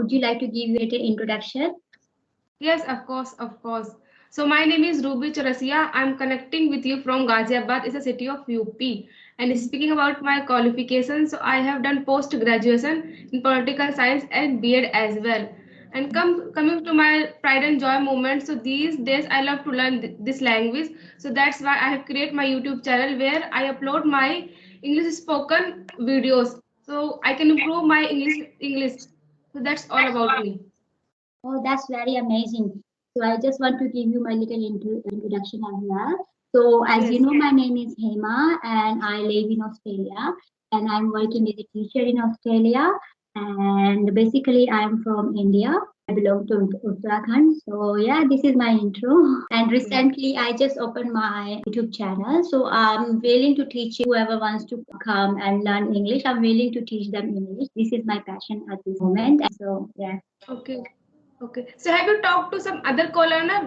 Would you like to give it an introduction? Yes, of course, of course. So my name is Ruby Chaurasia. I'm connecting with you from Ghaziabad. It's a city of UP. And speaking about my qualifications, so I have done post graduation in political science and B.Ed as well. And coming to my pride and joy moment. So these days I love to learn this language. So that's why I have created my YouTube channel where I upload my English spoken videos. So I can improve my English. So that's all about me. Oh, that's very amazing. So I just want to give you my little introduction as well. So as you Yes. know, my name is Hema and I live in Australia and I'm working as a teacher in Australia. And basically, I'm from India. I belong to Uttarakhand. So yeah, this is my intro. And recently, I just opened my YouTube channel. So I'm willing to teach whoever wants to come and learn English. I'm willing to teach them English. This is my passion at this moment. So yeah. Okay. Okay. So have you talked to some other caller? Na?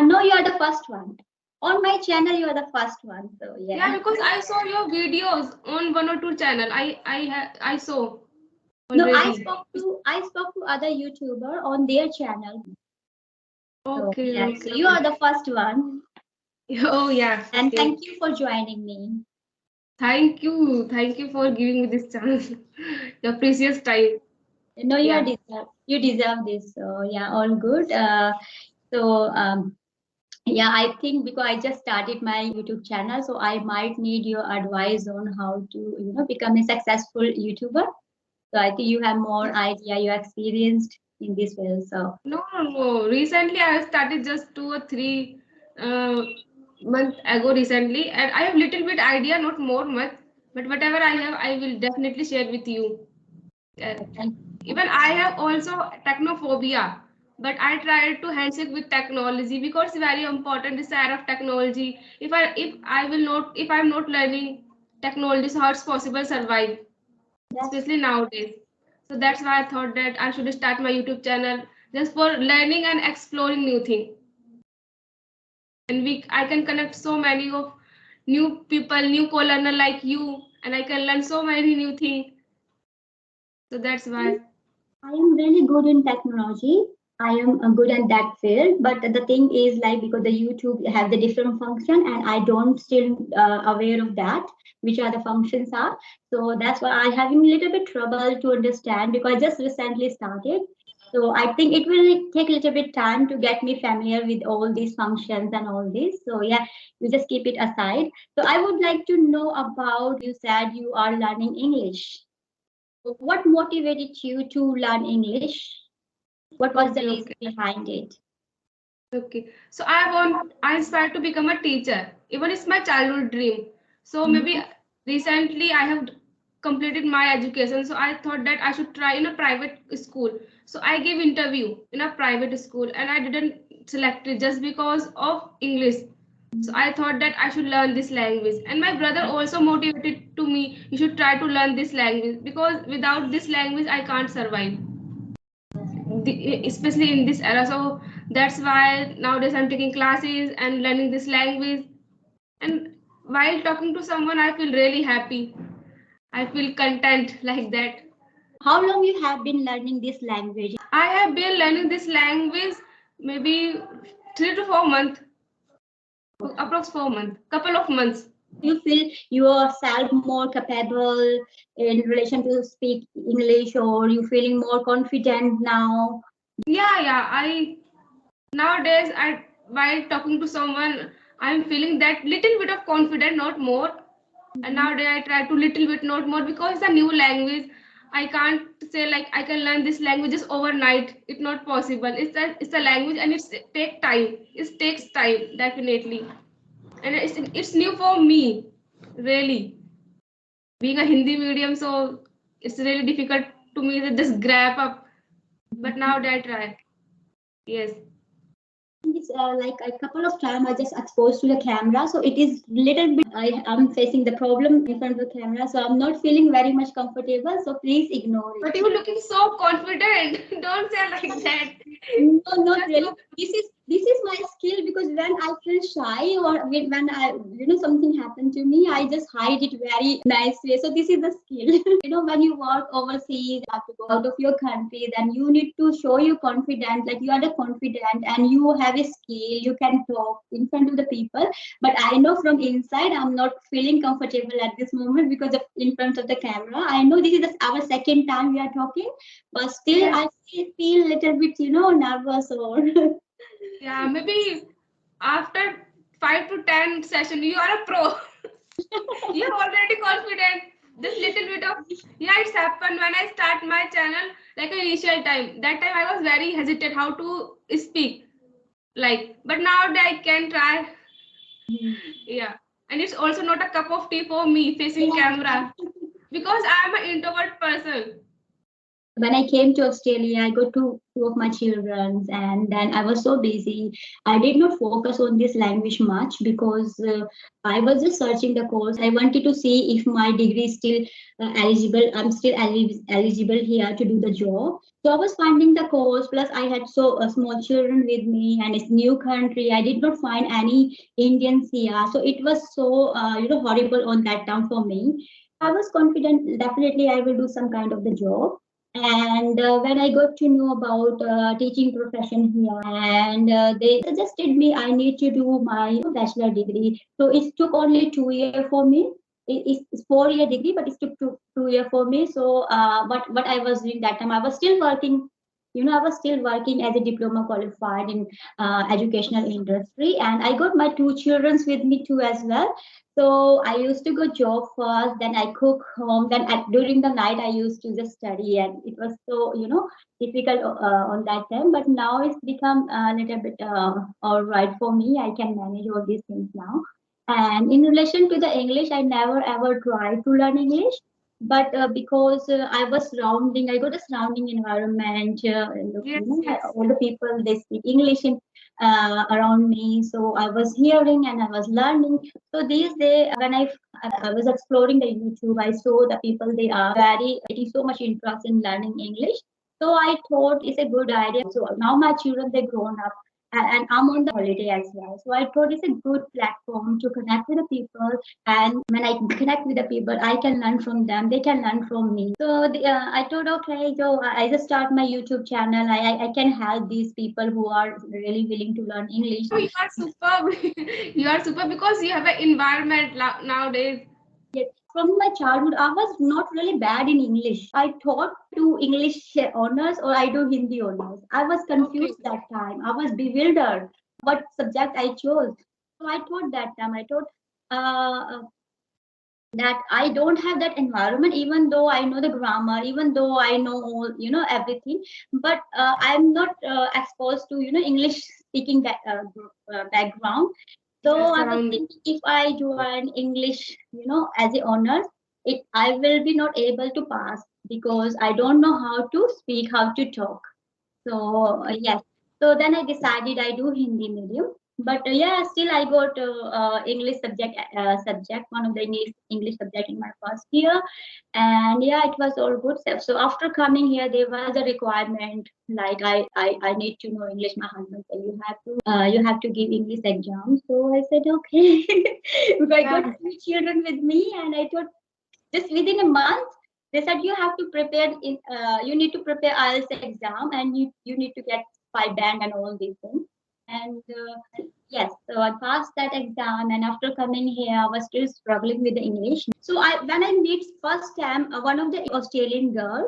No, you are the first one. On my channel, you are the first one. So Yeah, yeah. because I saw your videos on one or two channel. I saw No, already. I spoke to other YouTuber on their channel. So Okay. yeah. Okay. So you are the first one. Oh yeah. And Okay. thank you for joining me. Thank you. Thank you for giving me this chance. Your precious time. No, Yeah. you deserve this. So yeah, all good. So yeah, I think because I just started my YouTube channel, so I might need your advice on how to, become a successful YouTuber. So I think you have more idea, you're experienced in this field. So No, no, no. Recently, I have started just 2 or 3 month ago recently, and I have little bit idea, not more much, but whatever I have, I will definitely share with you. Uh, thank Even I have also technophobia, but I try to handshake with technology because it's very important. This side of technology. If I will not if I'm not learning technology, so how it's possible survive, that's especially nowadays. So that's why I thought that I should start my YouTube channel just for learning and exploring new things. And I can connect so many of new people, new co-learner like you, and I can learn so many new things. So that's why. I am really good in technology. I am good in that field, but the thing is like because the YouTube have the different function and I don't still aware of that, which are the functions are. So that's why I having a little bit trouble to understand because I just recently started. So I think it will take a little bit time to get me familiar with all these functions and all this. So yeah, you just keep it aside. So I would like to know about you said you are learning English. What motivated you to learn English? What was the Okay, reason okay. behind it? Okay. So I aspire to become a teacher. Even it's my childhood dream. So maybe Mhm. recently I have completed my education. So I thought that I should try in a private school. So I gave interview in a private school and I didn't select it just because of English. So I thought that I should learn this language. And my brother also motivated to me, you should try to learn this language because without this language I can't survive especially in this era. So that's why nowadays I'm taking classes and learning this language. And while talking to someone, I feel really happy. I feel content like that. How long you have been learning this language? I have been learning this language maybe 3 to 4 months, approx 4 months, couple of months. You feel yourself more capable in relation to speak English, or you feeling more confident now? Yeah, yeah. I nowadays I while talking to someone, I'm feeling that little bit of confidence, not more. And Mhm. nowadays I try to little bit, not more, because it's a new language. I can't say like I can learn this language just overnight. It's not possible. It's a language and take time. It takes time definitely, and it's new for me, really. Being a Hindi medium, so it's really difficult to me to just grab up. But nowadays I try. Yes. It's like a couple of times I just exposed to the camera, so it is little bit I am facing the problem in front of the camera, so I'm not feeling very much comfortable. So please ignore But it. you're looking so confident. Don't say like that. No, not You're really. so This is this is my skill, because when I feel shy or when I, something happened to me, I just hide it very nice way. So this is the skill. When you work overseas, you have to go out of your country, then you need to show you confident, like you are the confident and you have a skill, you can talk in front of the people. But I know from inside, I'm not feeling comfortable at this moment because of in front of the camera. I know this is our second time we are talking, but still Yes. I still feel a little bit, nervous or. Yeah, maybe after 5 to 10 session, you are a pro. You're already confident. This little bit of, yeah, it's happened when I start my channel, like initial time. That time I was very hesitant how to speak. Like, but now that I can try. Yeah. And it's also not a cup of tea for me facing Yeah. camera because I'm an introvert person. When I came to Australia, I got two of my children, and then I was so busy. I did not focus on this language much because I was just searching the course. I wanted to see if my degree is still eligible. I'm still eligible here to do the job. So I was finding the course. Plus, I had so small children with me, and it's new country. I did not find any Indians here, so it was so horrible on that time for me. I was confident. Definitely, I will do some kind of the job. And when I got to know about teaching profession here, and they suggested me I need to do my bachelor degree. So it took only 2 years for me. It's 4 year degree, but it took two year for me. So what I was doing that time, I was still working. I was still working as a diploma qualified in educational industry, and I got my two children with me too as well. So I used to go job first, then I cook home, then during the night I used to just study, and it was so difficult on that time. But now it's become a little bit all right for me. I can manage all these things now. And in relation to the English, I never ever tried to learn English, but because I got a surrounding environment. Yes, yes. All the people they speak English in around me, so I was hearing and I was learning. So these days, when I was exploring the YouTube, I saw the people they are very getting so much interest in learning English. So I thought it's a good idea. So now my children they grown up, and I'm on the holiday as well. So I thought it's a good platform to connect with the people. And when I connect with the people, I can learn from them. They can learn from me. So I thought, okay, so I just start my YouTube channel. I can help these people who are really willing to learn English. Oh, you are superb. You are super because you have an environment nowadays. Yes. From my childhood, I was not really bad in English. I thought to English honors or I do Hindi honors. I was Okay. confused that time. I was bewildered what subject I chose. So I thought that time, I thought that I don't have that environment, even though I know the grammar, even though I know all, everything, but I'm not exposed to, English speaking background. Yes, So I was surrounding. thinking if I join English, as a honors, I will be not able to pass because I don't know how to speak, how to talk. So yes, so then I decided I do Hindi medium. But yeah, still I got English subject, one of the English subject in my first year, and yeah, it was all good. So after coming here, there was a requirement like I need to know English. My husband said you have to give English exam. So I said okay, because I got Yeah. two children with me, and I thought just within a month they said you have to prepare you need to prepare IELTS exam, and you need to get 5 band and all these things. And yes, so I passed that exam, and after coming here I was still struggling with the English. So I when I meet first time one of the Australian girl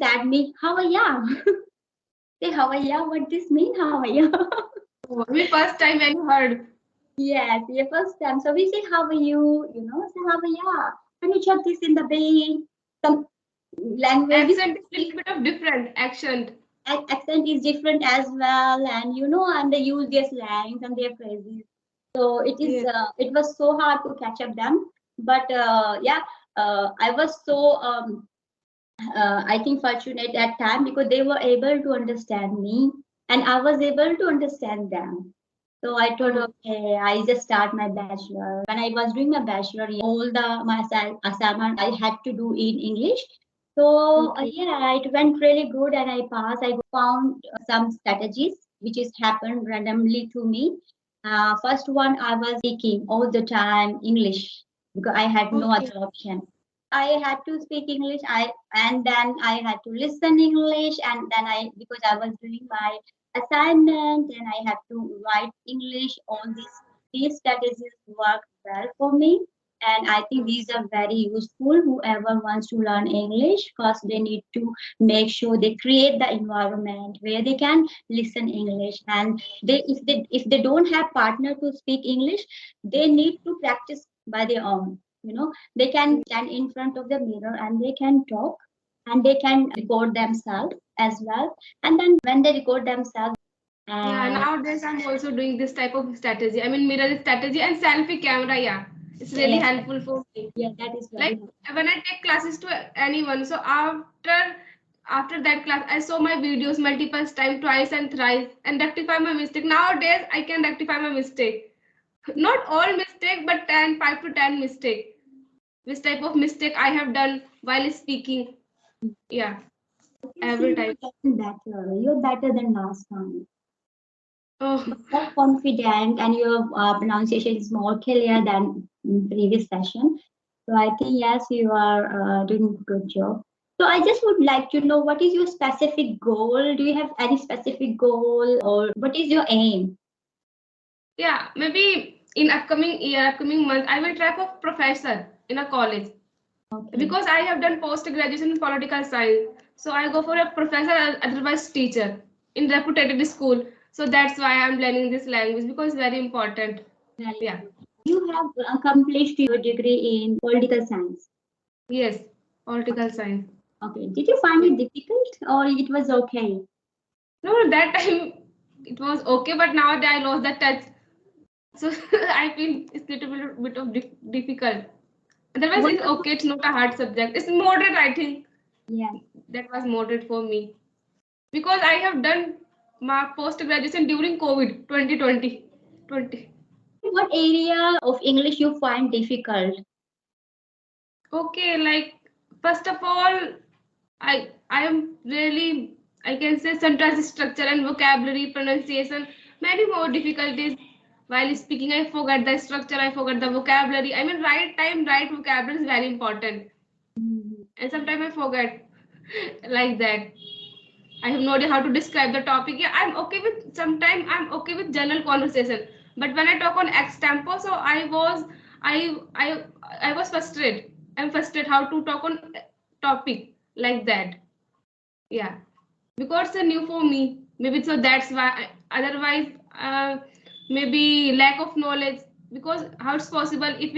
said me how are you. Say how are you, what this mean how are you. We first time when you heard. Yes, yeah, first time. So we say how are you, say how are you. Can you check this in the bay? Some language Accent is a little bit of different accent. accent is different as well, and and they use their slangs and their phrases. So Yes. it was so hard to catch up them. But yeah, I was so I think fortunate at time because they were able to understand me, and I was able to understand them. So I thought, Oh, okay, I just start my bachelor. When I was doing my bachelor, all the my assignment I had to do in English. So okay. yeah, it went really good, and I passed. I found some strategies which is happened randomly to me. First one, I was speaking all the time English because I had no Okay. other option. I had to speak English. And then I had to listen English, and then because I was doing my assignment and I had to write English. All these strategies work well for me, and I think these are very useful. Whoever wants to learn English, first they need to make sure they create the environment where they can listen English, and if they don't have partner to speak English, they need to practice by their own. They can stand in front of the mirror and they can talk, and they can record themselves as well. And then when they record themselves, Yeah, and nowadays I'm also doing this type of strategy. I mean, mirror strategy and selfie camera. Yeah, it's really yes, helpful for me. yeah, that is very Like helpful. when I take classes to anyone, so after that class, I saw my videos multiple times, twice and thrice, and rectify my mistake. Nowadays, I can rectify my mistake. Not all mistake, but 5 to 10 mistake. This type of mistake I have done while speaking. Yeah, You every see, time. you're getting better. You're better than last time. Oh, More confident, and your pronunciation is more clear than previous session. So I think yes, you are doing a good job. So I just would like to know, what is your specific goal? Do you have any specific goal, or what is your aim? yeah. Maybe in upcoming year, upcoming month, I will try for professor in a college. Okay. Because I have done post graduation in political science, so I go for a professor, otherwise teacher in reputed school. So that's why I'm learning this language because it's very important. Very Yeah. good. You have accomplished your degree in political science. Yes. Political science. Okay. Did you find Yeah. it difficult, or it was okay? No, that time it was okay, but nowadays I lost the touch. So I feel it's little bit of difficult. Otherwise, What? it's okay. It's not a hard subject. It's moderate, I think. Yeah. That was moderate for me because I have done my post graduation during COVID 2020. 20. What area of English you find difficult? Okay, like first of all, I am really, I can say, sentence structure and vocabulary pronunciation. Many more difficulties while speaking. I forgot the structure. I forgot the vocabulary. I mean, right time, right vocabulary is very important. Mhm. And sometimes I forget like that. I have no idea how to describe the topic. Yeah, I'm okay with sometimes I'm okay with general conversation. But when I talk on extempo, so I was frustrated. I'm frustrated how to talk on topic like that. Yeah, because it's new for me. Maybe so that's why. Otherwise, maybe lack of knowledge. Because how it's possible if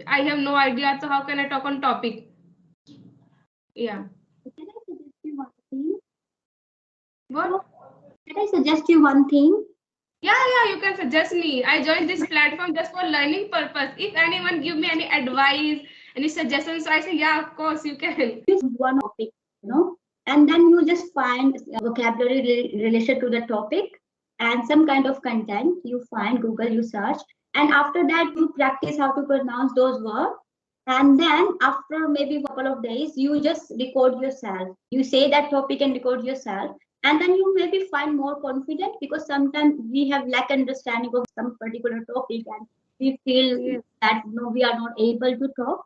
I have no idea, so how can I talk on topic? Yeah. Can I suggest you one thing? What? So, can I suggest you one thing? Yeah, you can suggest me. I joined this platform just for learning purpose. If anyone give me any advice, any suggestions, I say, yeah, of course you can. Just one topic, and then you just find vocabulary related to the topic, and some kind of content you find, Google, you search, and after that you practice how to pronounce those words. And then after maybe a couple of days, you just record yourself. You say that topic and record yourself. And then you maybe find more confident, because sometimes we have lack understanding of some particular topic, and we feel Yes, that no, we are not able to talk.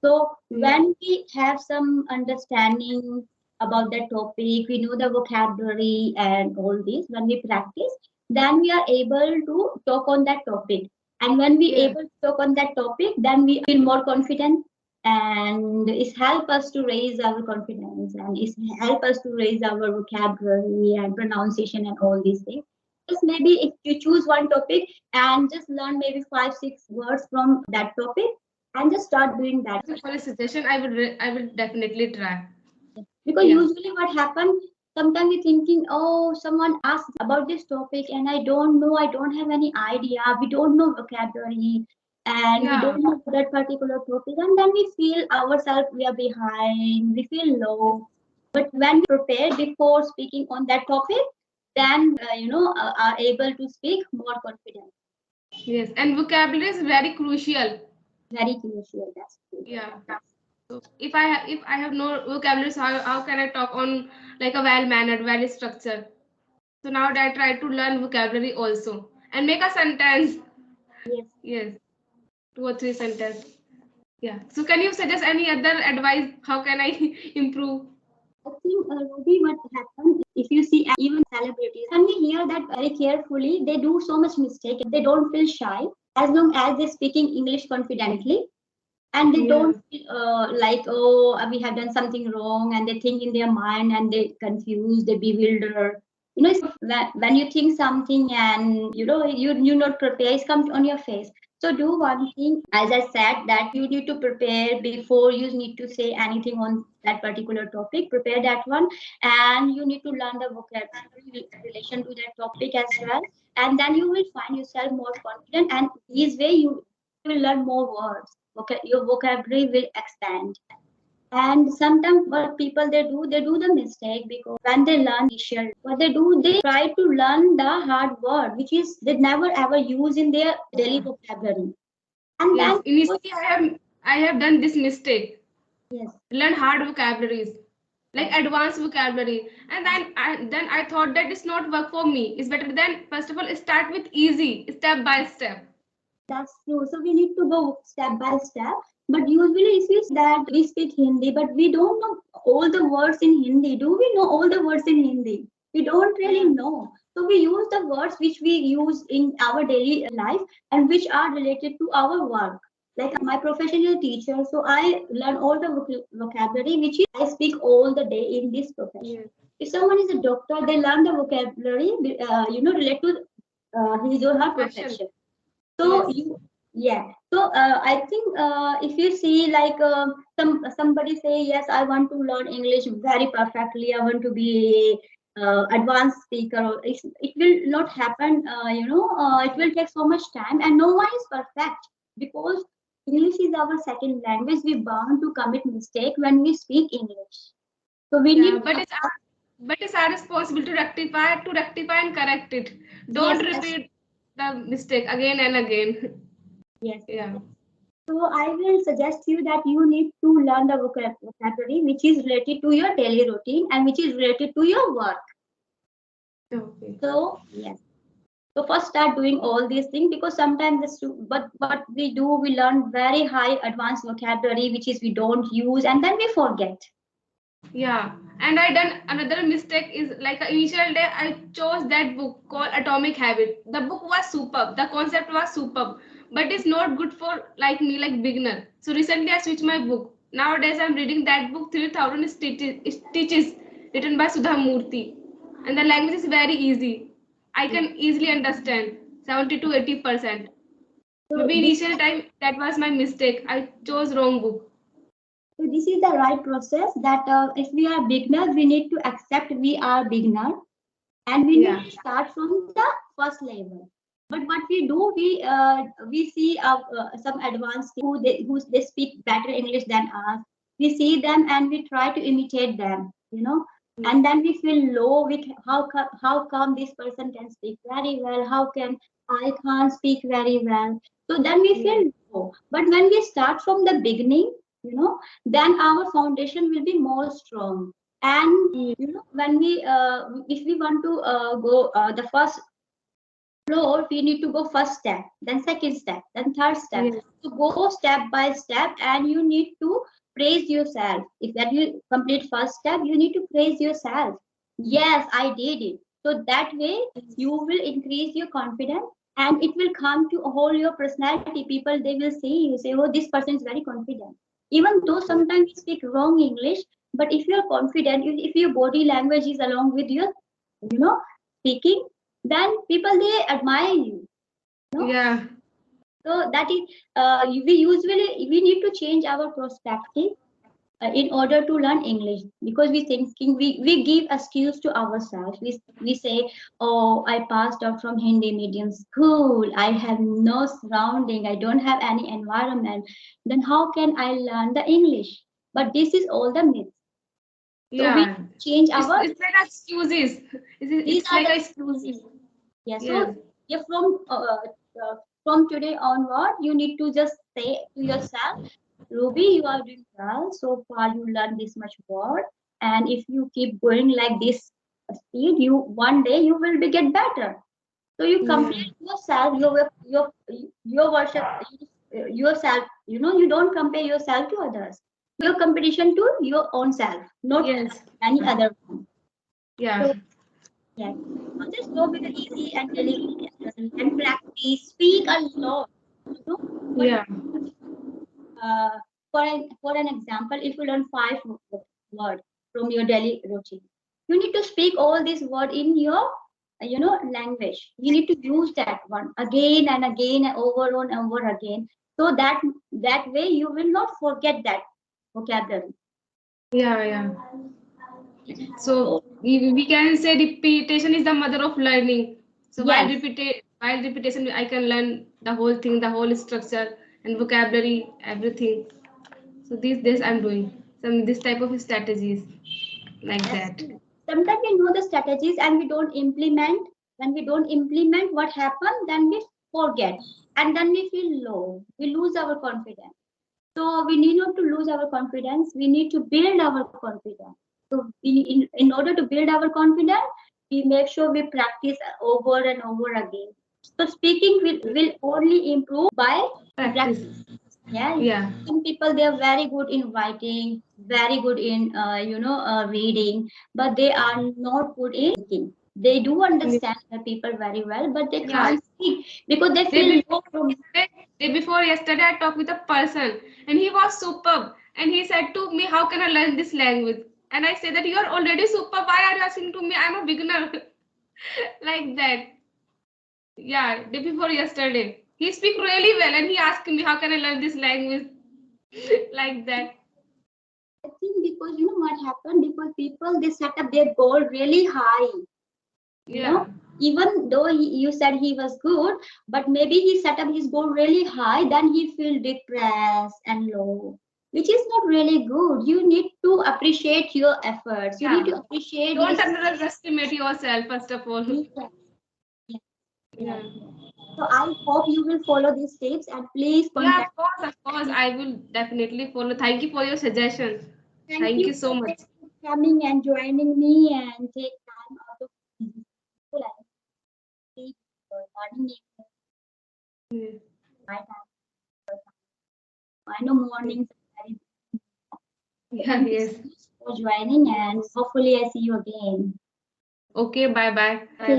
So yes, when we have some understanding about that topic, we know the vocabulary and all this, when we practice, then we are able to talk on that topic. And when we yes, able to talk on that topic, then we feel more confident, and it help us to raise our confidence, and it help us to raise our vocabulary and pronunciation and all these things. Just maybe if you choose one topic and just learn maybe 5 6 words from that topic, and just start doing that. so for a suggestion, I will definitely try. Because Yeah, usually what happens, sometimes we thinking, oh, someone asked about this topic and I don't know, I don't have any idea, we don't know vocabulary, and we yeah, don't know that particular topic, and then we feel ourselves we are behind, we feel low. But when we prepare before speaking on that topic, then are able to speak more confident. yes. And vocabulary is very crucial. Very crucial. That's true. Yeah. So if I have no vocabulary, so how can I talk on like a well mannered, well structured? So now I try to learn vocabulary also and make a sentence. Yes. Yes, 2 or 3 sentences. Yeah. So can you suggest any other advice? How can I improve? I think, Ruby, what happens if you see even celebrities, and we hear that very carefully, they do so much mistake. They don't feel shy as long as they're speaking English confidently, and they don't feel like, oh, we have done something wrong, and they think in their mind and they confuse, they bewilder. You know, when you think something and you're not prepared, it comes on your face. So do one thing, as I said, that you need to prepare before you need to say anything on that particular topic. Prepare that one, and you need to learn the vocabulary in relation to that topic as well. And then you will find yourself more confident, and this way you will learn more words. Your vocabulary will expand. And sometimes what people they do the mistake, because when they learn initial, what they do, they try to learn the hard word, which is they never ever use in their daily vocabulary. And Yes, then initially I have done this mistake. yes, Learn hard vocabularies, like advanced vocabulary, and then I thought that it's not work for me. It's better than first of all start with easy, step by step. that's true. So we need to go step by step. But usually, if you see that we speak Hindi, but we don't know all the words in Hindi. Do we know all the words in Hindi? We don't really know. So we use the words which we use in our daily life and which are related to our work. Like my profession is a teacher, so I learn all the vocabulary which is I speak all the day in this profession. Yes. If someone is a doctor, they learn the vocabulary, related to his or her profession. So Yes. yeah. So I think if you see like somebody say, yes, I want to learn English very perfectly. I want to be advanced speaker. It will not happen. It will take so much time, and no one is perfect, because English is our second language. We bound to commit mistake when we speak English. So we Yeah, need. but it's our responsibility to rectify and correct it. Yes, Don't repeat the mistake again and again. yes. Yeah. So I will suggest you that you need to learn the vocabulary which is related to your daily routine and which is related to your work. Okay. So yes. So first start doing all these things, because sometimes but what we do, we learn very high advanced vocabulary which is we don't use, and then we forget. Yeah, and I done another mistake is like initial day I chose that book called Atomic Habit. The book was superb, the concept was superb, but it's not good for like me, like beginner. So recently I switched my book. Nowadays I'm reading that book 3000 Stitches written by Sudha Murthy, and the language is very easy. I Yes. can easily understand 70 to 80%. So Maybe this initial time that was my mistake. I chose wrong book. so this is the right process, that if we are beginners, we need to accept we are beginner, and we need Yeah. to start from the first level. But what we do, we see some advanced who they speak better English than us. We see them and we try to imitate them, and then we feel low. How come this person can speak very well? How can I can't speak very well? So then we Yeah. feel low. But when we start from the beginning, then our foundation will be more strong. And Yeah. when we if we want to go the first floor, we need to go first step, then second step, then third step. Yes. So go step by step, and you need to praise yourself. If that you complete first step, you need to praise yourself. Yes, I did it. So that way you will increase your confidence, and it will come to whole your personality. People, they will see you, say, oh, this person is very confident. Even though sometimes you speak wrong English, but if you're confident, if your body language is along with your speaking, then people they admire you. No? Yeah. So that is we need to change our perspective in order to learn English, because we give excuse to ourselves. We say, oh, I passed out from Hindi medium school, I have no surrounding, I don't have any environment, then how can I learn the English? But this is all the myth. So we Yeah. change It's our it's like excuses. these It's are like the excuses. yeah. Yes. So yeah, from today onward, you need to just say to yourself, Ruby, you are doing well. So far, you learned this much word, and if you keep going like this, speed, one day you will be get better. So you compare yourself, your version, yourself. You don't compare yourself to others. Your competition to your own self, not any other one. Yeah. So, yeah. So just go with the easy and daily and practice. Speak a lot. Yeah. For an example, if you learn 5 words from your daily routine, you need to speak all these words in your language. You need to use that one again and again and over and over again, so that way you will not forget that vocabulary. Yeah. So we can say repetition is the mother of learning. So Yes. while repetition, I can learn the whole thing, the whole structure and vocabulary, everything. So these days I'm doing this type of strategies like that. Sometimes we know the strategies and we don't implement. When we don't implement, what happens? Then we forget, and then we feel low. We lose our confidence. So we need not to lose our confidence. We need to build our confidence. So in order to build our confidence, we make sure we practice over and over again. So speaking will only improve by practice. Yeah. Some people, they are very good in writing, very good in reading, but they are not good in speaking. They do understand the people very well, but they can't speak because they feel low from. Day before yesterday, I talked with a person and he was superb. And he said to me, "How can I learn this language?" And I said that you are already superb. Why are you asking to me? I'm a beginner. Like that. Yeah, day before yesterday. He speak really well and he asked me, "How can I learn this language?" Like that. I think because you know what happened, because people, they set up their goal really high. Even though you said he was good, but maybe he set up his goal really high, then he feel depressed and low, which is not really good. You need to appreciate your efforts. You need to appreciate. Don't underestimate yourself, first of all. Yeah. So I hope you will follow these tips and please contact. Yeah, of course, I will definitely follow. Thank you for your suggestion. Thank you so much for coming and joining me and take time out of school and sleep or morning. My time. I know mornings are very. Thank you so much for joining, and hopefully I see you again. Okay, bye.